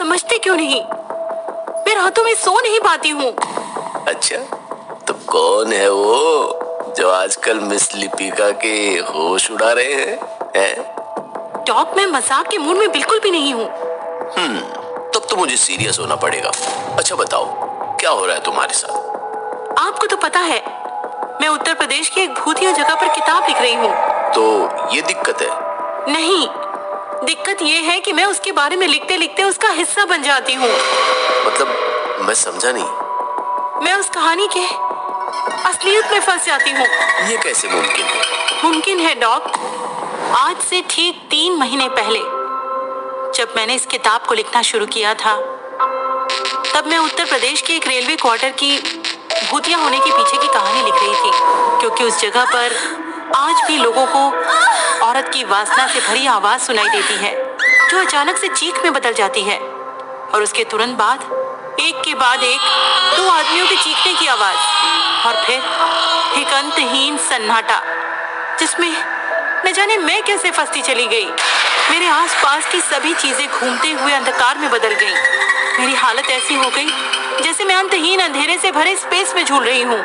समझते क्यों नहीं? मैं रातों में सो नहीं पाती हूँ। अच्छा, तो कौन है वो जो आजकल मिस लिपिका के होश उड़ा रहे हैं? डॉक, मैं मजाक के मूड में बिल्कुल भी नहीं हूँ। तब तो मुझे सीरियस होना पड़ेगा। अच्छा बताओ, क्या हो रहा है तुम्हारे साथ? आपको तो पता है, मैं उत्तर प्रदेश की एक भूतिया जगह पर किताब लिख रही हूँ। तो ये दिक्कत है? नहीं, दिक्कत ये है कि मैं उसके बारे में लिखते लिखते उसका हिस्सा बन जाती हूँ। मतलब मैं समझा नहीं। मैं उस कहानी के असलियत में फंस जाती हूँ। ये कैसे मुमकिन है? मुमकिन है डॉक। आज से ठीक 3 महीने पहले जब मैंने इस किताब को लिखना शुरू किया था, तब मैं उत्तर प्रदेश के एक रेलवे क्वार्टर की भूतिया होने के पीछे की कहानी लिख रही थी, क्योंकि उस जगह पर आज भी लोगों को औरत की वासना से भरी आवाज सुनाई देती है, जो अचानक से चीख में बदल जाती है, और उसके तुरंत बाद एक के बाद एक 2 आदमियों के चीखने की आवाज, और फिर एक अंतहीन सन्नाटा, जिसमें न जाने मैं कैसे फंसती चली गई। मेरे आसपास की सभी चीजें घूमते हुए अंधकार में बदल गईं। मेरी हालत ऐसी हो गई जैसे मैं अंतहीन अंधेरे से भरे स्पेस में झूल रही हूँ।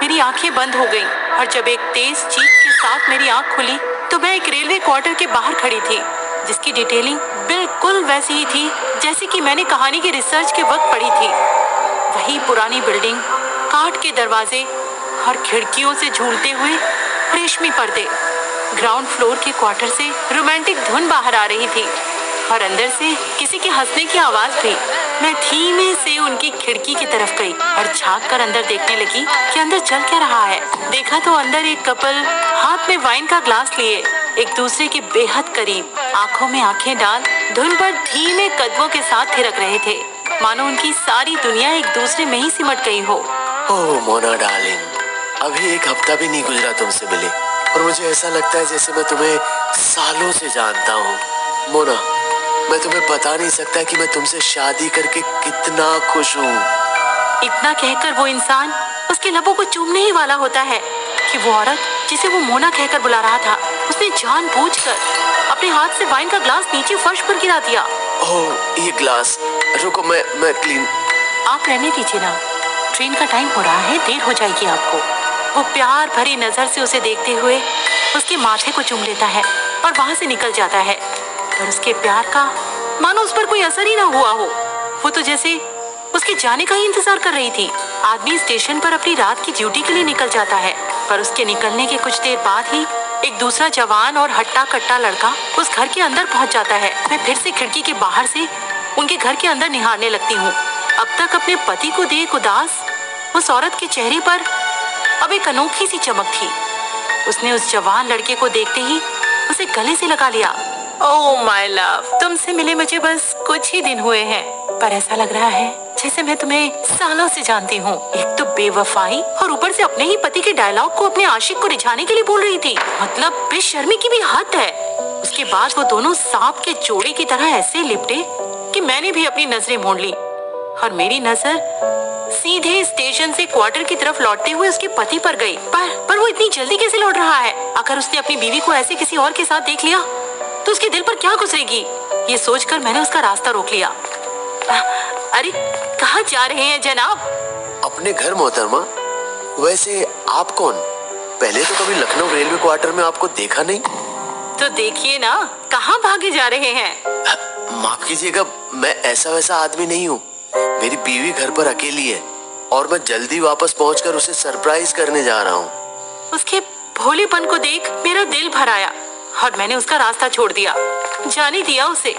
मेरी आंखें बंद हो गईं, और जब एक तेज चीख के साथ मेरी आंख खुली तो मैं एक रेलवे क्वार्टर के बाहर खड़ी थी, जिसकी डिटेलिंग बिल्कुल वैसी ही थी जैसे कि मैंने कहानी के रिसर्च के वक्त पढ़ी थी। वही पुरानी बिल्डिंग, काठ के दरवाजे और खिड़कियों से झूलते हुए रेशमी पर्दे। ग्राउंड फ्लोर के क्वार्टर से रोमांटिक धुन बाहर आ रही थी, और अंदर से किसी के हंसने की आवाज भी। मैं धीमे से उनकी खिड़की की तरफ गई और झांक कर अंदर देखने लगी कि अंदर चल क्या रहा है। देखा तो अंदर एक कपल हाथ में वाइन का ग्लास लिए एक दूसरे के बेहद करीब, आंखों में आंखें डाल धुन पर धीमे कदमों के साथ थिरक रहे थे, मानो उनकी सारी दुनिया एक दूसरे में ही सिमट गई हो। ओह मोना डार्लिंग, अभी एक हफ्ता भी नहीं गुजरा तुमसे मिले, और मुझे ऐसा लगता है जैसे मैं तुम्हें सालों से जानता हूँ। मोना, मैं तुम्हें बता नहीं सकता कि मैं तुमसे शादी करके कितना खुश हूँ। इतना कहकर वो इंसान उसके लबों को चूमने ही वाला होता है कि वो औरत जिसे वो मोना कहकर बुला रहा था, उसने जानबूझकर अपने हाथ से वाइन का ग्लास नीचे फर्श पर गिरा दिया। ओह, ये ग्लास, रुको मैं क्लीन। आप रहने दीजिए ना, ट्रेन का टाइम हो रहा है, देर हो जाएगी आपको। वो प्यार भरी नजर से उसे देखते हुए उसके माथे को चूम लेता है और वहां से निकल जाता है, पर उसके प्यार का मानो उस पर कोई असर ही ना हुआ हो। वो तो जैसे उसके जाने का ही इंतजार कर रही थी। आदमी स्टेशन पर अपनी रात की ड्यूटी के लिए निकल जाता है, पर उसके निकलने के कुछ देर बाद ही एक दूसरा जवान और हट्टा कट्टा लड़का उस घर के अंदर पहुंच जाता है। मैं फिर से खिड़की के बाहर से उनके घर के अंदर निहारने लगती हूँ। अब तक अपने पति को देख उदास उस औरत के चेहरे पर अब एक अनोखी सी चमक थी। उसने उस जवान लड़के को देखते ही उसे गले से लगा लिया। ओह माय लव, तुमसे मिले मुझे बस कुछ ही दिन हुए हैं, पर ऐसा लग रहा है जैसे मैं तुम्हें सालों से जानती हूँ। एक तो बेवफाई, और ऊपर से अपने ही पति के डायलॉग को अपने आशिक को रिझाने के लिए बोल रही थी। मतलब बेशर्मी की भी हद है। उसके बाद वो दोनों सांप के जोड़े की तरह ऐसे लिपटे कि मैंने भी अपनी नजरें मोड़ ली, और मेरी नजर सीधे स्टेशन से क्वार्टर की तरफ लौटते हुए उसके पति पर गई। पर वो इतनी जल्दी कैसे लौट रहा है? अगर उसने अपनी बीवी को ऐसे किसी और के साथ देख लिया तो उसके दिल पर क्या गुजरेगी? ये सोचकर मैंने उसका रास्ता रोक लिया। अरे कहाँ जा रहे हैं जनाब? अपने घर मोहतरमा। वैसे आप कौन? पहले तो कभी लखनऊ रेलवे क्वार्टर में आपको देखा नहीं। तो देखिए ना, कहाँ भागे जा रहे हैं? माफ कीजिएगा, मैं ऐसा वैसा आदमी नहीं हूँ। मेरी बीवी घर पर अकेली है, और मैं जल्दी वापस पहुंचकर उसे सरप्राइज करने जा रहा हूँ। उसके भोलेपन को देख मेरा दिल भर आया, और मैंने उसका रास्ता छोड़ दिया। जाने दिया उसे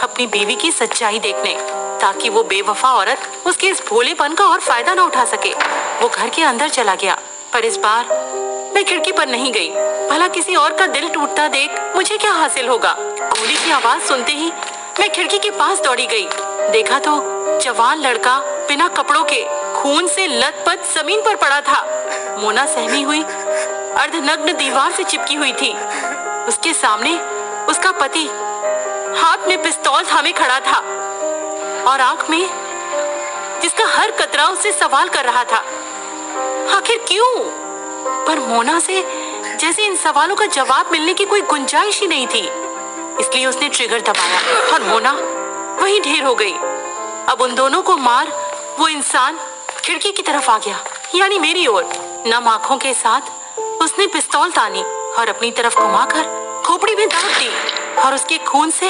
अपनी बीवी की सच्चाई देखने, ताकि वो बेवफा औरत उसके इस भोलेपन का और फायदा ना उठा सके। वो घर के अंदर चला गया, पर इस बार मैं खिड़की पर नहीं गई। भला किसी और का दिल टूटता देख मुझे क्या हासिल होगा? गोली की आवाज सुनते ही मैं खिड़की के पास दौड़ी गई। देखा तो जवान लड़का बिना कपड़ों के खून से लथपथ जमीन पर पड़ा था। मोना सहमी हुई अर्धनग्न दीवार से चिपकी हुई थी। उसके सामने उसका पति हाथ में पिस्तौल थामे खड़ा था, और आंख में जिसका हर कतरा उससे सवाल कर रहा था, आखिर क्यों? पर मोना से जैसे इन सवालों का जवाब मिलने की कोई गुंजाइश ही नहीं थी। इसलिए उसने ट्रिगर दबाया, और मोना वहीं ढेर हो गई। अब उन दोनों को मार वो इंसान खिड़की की तरफ आ गया, यानी मेरी ओर। नम आंखों के साथ उसने पिस्तौल तानी और अपनी तरफ घुमाकर खोपड़ी में दाग दी, और उसके खून से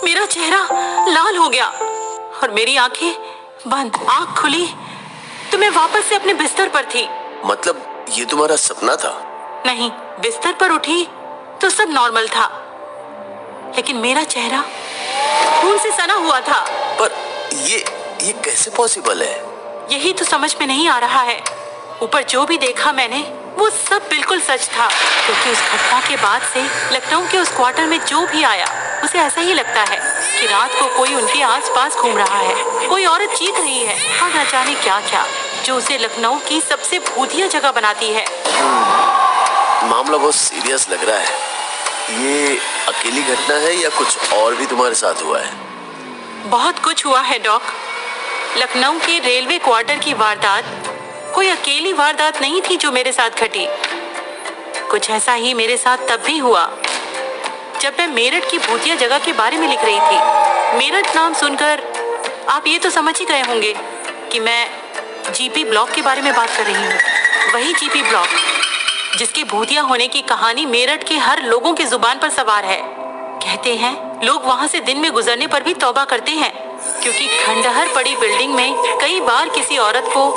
मेरा चेहरा लाल हो गया और मेरी आंखें बंद। आंख खुली तो मैं वापस से अपने बिस्तर पर थी। मतलब ये तुम्हारा सपना था? नहीं, बिस्तर पर उठी तो सब नॉर्मल था, लेकिन मेरा चेहरा खून से सना हुआ था। पर ये कैसे पॉसिबल है? यही तो समझ में नहीं आ रहा है। ऊपर जो भी देखा मैंने वो सब बिल्कुल सच था, क्योंकि उस घटना के बाद से लखनऊ के उस क्वार्टर में जो भी आया उसे ऐसा ही लगता है कि रात को कोई उनके आसपास घूम रहा है, कोई औरत चीख रही है और न जाने क्या क्या, जो उसे लखनऊ की सबसे भूतिया जगह बनाती है। मामला बहुत सीरियस लग रहा है। ये अकेली घटना है या कुछ और भी तुम्हारे साथ हुआ है? बहुत कुछ हुआ है डॉक। लखनऊ के रेलवे क्वार्टर की वारदात कोई अकेली वारदात नहीं थी जो मेरे साथ घटी। कुछ ऐसा ही मेरे साथ तब भी हुआ जब मैं मेरठ की भूतिया जगह के बारे में लिख रही थी। मेरठ नाम सुनकर आप ये तो समझ ही गए होंगे कि मैं जीपी ब्लॉक के बारे में बात कर रही हूँ। वही जीपी ब्लॉक जिसके भूतिया होने की कहानी मेरठ के हर लोगों की जुबान पर सवार है। कहते हैं लोग वहां से दिन में गुजरने पर भी तौबा करते हैं, क्योंकि खंडहर पड़ी बिल्डिंग में कई बार किसी औरत को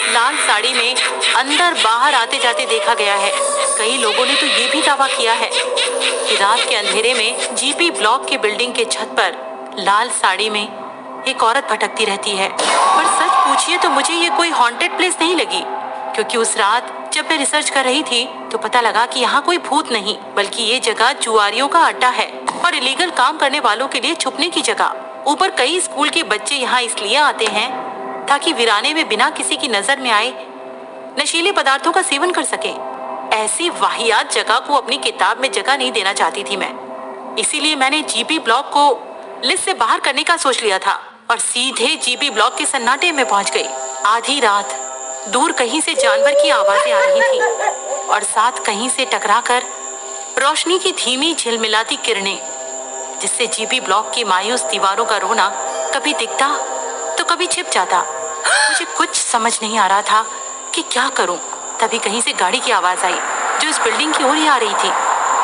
लाल साड़ी में अंदर बाहर आते जाते देखा गया है। कई लोगों ने तो ये भी दावा किया है कि रात के अंधेरे में जीपी ब्लॉक के बिल्डिंग के छत पर लाल साड़ी में एक औरत भटकती रहती है। पर सच पूछिए तो मुझे ये कोई हॉन्टेड प्लेस नहीं लगी, क्योंकि उस रात जब मैं रिसर्च कर रही थी तो पता लगा कि यहाँ कोई भूत नहीं, बल्कि ये जगह जुआरियों का अड्डा है और इलीगल काम करने वालों के लिए छुपने की जगह। ऊपर कई स्कूल के बच्चे यहाँ इसलिए आते हैं ताकि वीराने में बिना किसी की नजर में आए नशीले पदार्थों का सेवन कर सकें। ऐसी वाहियात जगह को अपनी किताब में जगह नहीं देना चाहती थी मैं, इसीलिए मैंने जीपी ब्लॉक को लिस्ट से बाहर करने का सोच लिया था और सीधे जीपी ब्लॉक के सन्नाटे में पहुंच गई। आधी रात दूर कहीं से जानवर की आवाजें आ रही थी और साथ कहीं से टकराकर रोशनी की धीमी झिलमिलाती किरणें, जिससे जीपी ब्लॉक की मायूस दीवारों का रोना कभी दिखता तो कभी छिप जाता। मुझे कुछ समझ नहीं आ रहा था कि क्या करूं। तभी कहीं से गाड़ी की आवाज आई जो इस बिल्डिंग की ओर ही आ रही थी,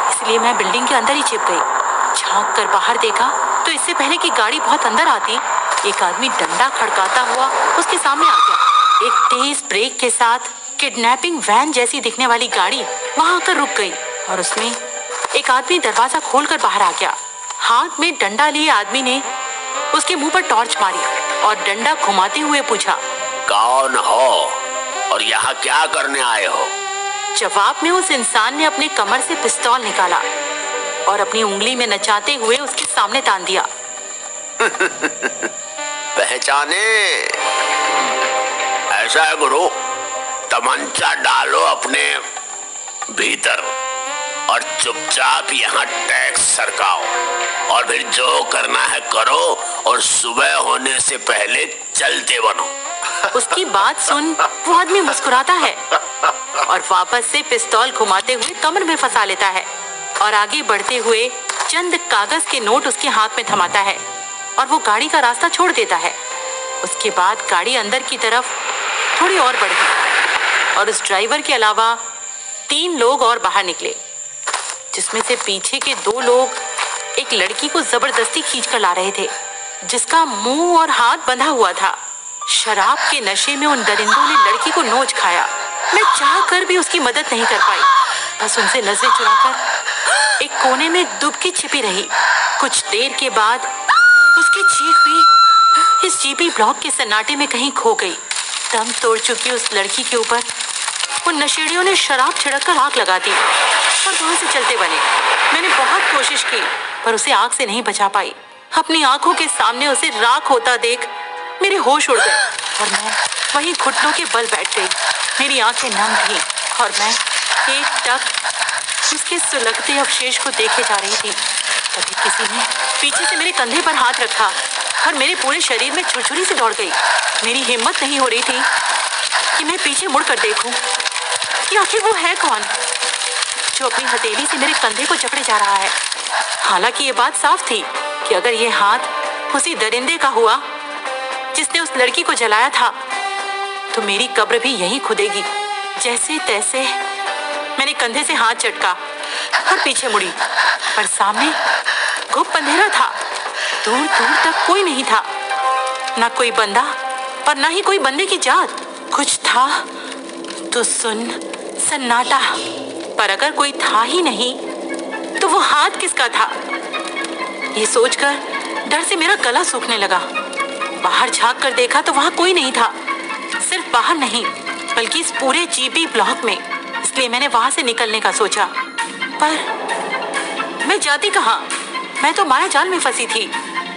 इसलिए मैं बिल्डिंग के अंदर ही छिप गई। झांक कर बाहर देखा तो इससे पहले कि गाड़ी बहुत अंदर आती, एक आदमी डंडा खड़काता हुआ उसके सामने आ गया। एक तेज ब्रेक के साथ किडनैपिंग वैन जैसी दिखने वाली गाड़ी वहां आकर रुक गई और उसमें एक आदमी दरवाजा खोलकर बाहर आ गया। हाथ में डंडा लिए आदमी ने उसके मुंह पर टॉर्च मारी और डंडा घुमाते हुए पूछा, कौन हो और यहाँ क्या करने आए हो? जवाब में उस इंसान ने अपने कमर से पिस्तौल निकाला और अपनी उंगली में नचाते हुए उसके सामने तान दिया। पहचाने? ऐसा है गुरु, तमंचा डालो अपने भीतर और चुपचाप यहाँ टैक्स सरकाओ और फिर जो करना है करो और सुबह होने से पहले चलते बनो। उसकी बात सुन वो आदमी मुस्कुराता है और वापस से पिस्तौल घुमाते हुए कमर में फंसा लेता है और आगे बढ़ते हुए चंद कागज के नोट उसके हाथ में थमाता है और वो गाड़ी का रास्ता छोड़ देता है। उसके बाद गाड़ी अंदर की तरफ थोड़ी और बढ़ गई और उस ड्राइवर के अलावा 3 लोग और बाहर निकले, जिसमें से पीछे के 2 लोग एक लड़की को जबरदस्ती खींचकर ला रहे थे, जिसका मुंह और हाथ बंधा हुआ था। शराब के नशे में उन दरिंदों ने लड़की को नोच खाया। मैं चाहकर भी उसकी मदद नहीं कर पाई, बस उनसे नजरें चुराकर एक कोने में दुबकी छिपी रही। कुछ देर के बाद उसकी चीख भी इस जीपी ब्लॉक के सन्नाटे में कहीं खो गई। दम तोड़ चुकी उस लड़की के ऊपर उन नशेड़ियों ने शराब छिड़ककर आग लगा दी और वहां से चलते बने। मैंने बहुत कोशिश की पर उसे आग से नहीं बचा पाई। अपनी आंखों के सामने उसे राख होता देख मेरे होश उड़ गए और मैं वहीं घुटनों के बल बैठ गई। मेरी आंखें नम थीं और मैं एकटक उसके सुलगते अवशेष को देखे जा रही थी। तभी किसी ने पीछे से मेरे कंधे पर हाथ रखा और मेरे पूरे शरीर में छुरछुरी से दौड़ गई। मेरी हिम्मत नहीं हो रही थी कि मैं पीछे मुड़कर देखूं कि आखिर वो है कौन जो अपनी हथेली से मेरे कंधे को जकड़े जा रहा है। हालांकि ये बात साफ थी कि अगर ये हाथ उसी दरिंदे का हुआ जिसने उस लड़की को जलाया था, तो मेरी कब्र भी यहीं खुदेगी। जैसे तैसे मैंने कंधे से हाथ चटका और पीछे मुड़ी, पर सामने घुप अंधेरा था। दूर दूर तक कोई नहीं था, ना कोई बंदा और ना ही कोई बंदे की जात। कुछ था तो सुन, सन्नाटा। पर अगर कोई था ही नहीं तो वो हाथ किसका था? ये सोचकर डर से मेरा गला सूखने लगा। बाहर झांक कर देखा तो वहां कोई नहीं था। सिर्फ बाहर नहीं बल्कि इस पूरे जीबी ब्लॉक में। इसलिए मैंने वहां से निकलने का सोचा, पर मैं जाती कहाँ? मैं तो माया जाल में फंसी थी,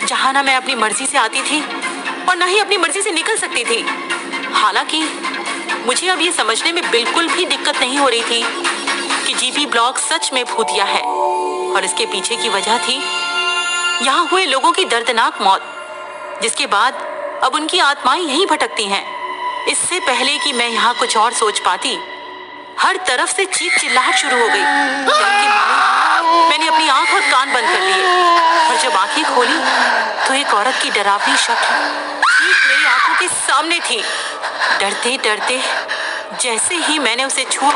जहां ना मैं अपनी मर्जी से आती थी और ना ही अपनी मर्जी से निकल सकती थी। हालांकि मुझे अब ये समझने में बिल्कुल भी दिक्कत नहीं हो रही थी कि जीबी ब्लॉक सच में भूतिया है, और इसके पीछे की वजह थी यहाँ हुए लोगों की दर्दनाक मौत, जिसके बाद अब उनकी आत्माएं यहीं भटकती हैं। इससे पहले कि मैं यहाँ कुछ और सोच पाती, हर तरफ से चीख चिल्लाहट शुरू हो गई। डर के मारे मैंने अपनी आंख और कान बंद कर लिए, और जब आंखें खोली तो एक औरत की डरावनी शक्ल ठीक मेरी आंखों के सामने थी। डरते डरते जैसे ही मैंने उसे छुआ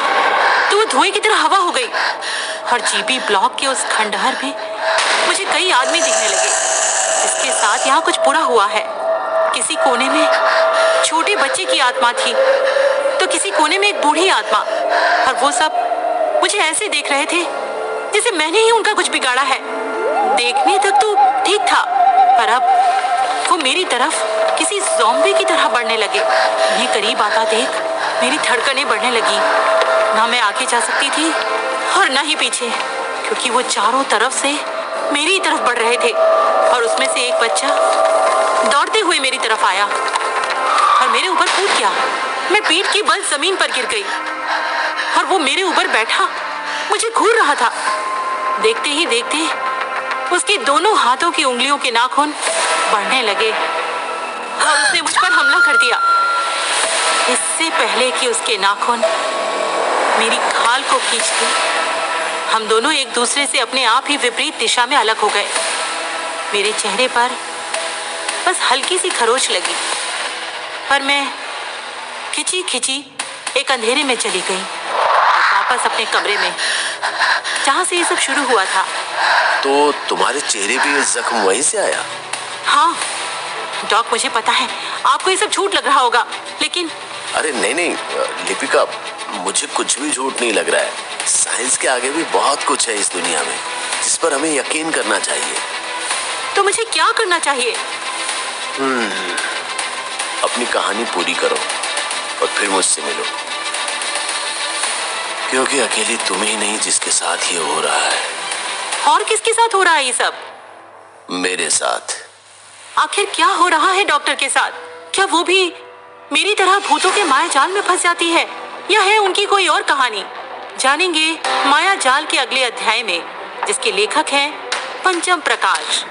तो वो धुएं की तरह हवा हो गई, और जीबी ब्लॉक के उस खंडहर में मुझे कई आदमी दिखने लगे। इसके साथ यहाँ कुछ बुरा हुआ है। किसी कोने में छोटे बच्चे की आत्मा थी, तो किसी कोने में एक बूढ़ी आत्मा, और वो सब मुझे ऐसे देख रहे थे जैसे मैंने ही उनका कुछ बिगाड़ा है। देखने तक तो ठीक था, पर अब वो मेरी तरफ किसी ज़ॉम्बी की तरह बढ़ने लगे। उन्हें करीब आता देख मेरी धड़कनें बढ़ने लगी। ना मैं आगे जा सकती थी और ना ही पीछे, क्योंकि वो चारों तरफ से मेरी तरफ बढ़ रहे थे। और उसमें से एक बच्चा दौड़ते हुए मेरी तरफ आया और मेरे ऊपर कूद गया। मैं पीठ के बल जमीन पर गिर गई और वो मेरे ऊपर बैठा मुझे घूर रहा था। देखते ही देखते उसके दोनों हाथों की उंगलियों के नाखून बढ़ने लगे और उसने मुझ पर हमला कर दिया। इससे पहले कि उसके नाखून मेरी खाल को खींचते, हम दोनों एक दूसरे से अपने आप ही विपरीत दिशा में अलग हो गए। मेरे चेहरे पर बस हल्की सी खरोच लगी, पर मैं खिंची खिंची एक अंधेरे में चली गई और वापस अपने कमरे में, जहाँ से ये सब शुरू हुआ था। तो तुम्हारे चेहरे पे ये जख्म वहीं से आया? हाँ डॉक, मुझे पता है आपको ये सब झूठ लग रहा होगा, लेकिन अरे नहीं लिपिका, मुझे कुछ भी झूठ नहीं लग रहा है। साइंस के आगे भी बहुत कुछ है इस दुनिया में जिस पर हमें यकीन करना चाहिए। तो मुझे क्या करना चाहिए? अपनी कहानी पूरी करो और फिर मुझसे मिलो, क्योंकि अकेली तुम ही नहीं जिसके साथ ये हो रहा है। और किसके साथ हो रहा है ये सब? मेरे साथ। आखिर क्या हो रहा है डॉक्टर के साथ? क्या वो भी मेरी तरह भूतों के माया जाल में फंस जाती है, या है उनकी कोई और कहानी? जानेंगे माया जाल के अगले अध्याय में, जिसके लेखक हैं पंचम प्रकाश।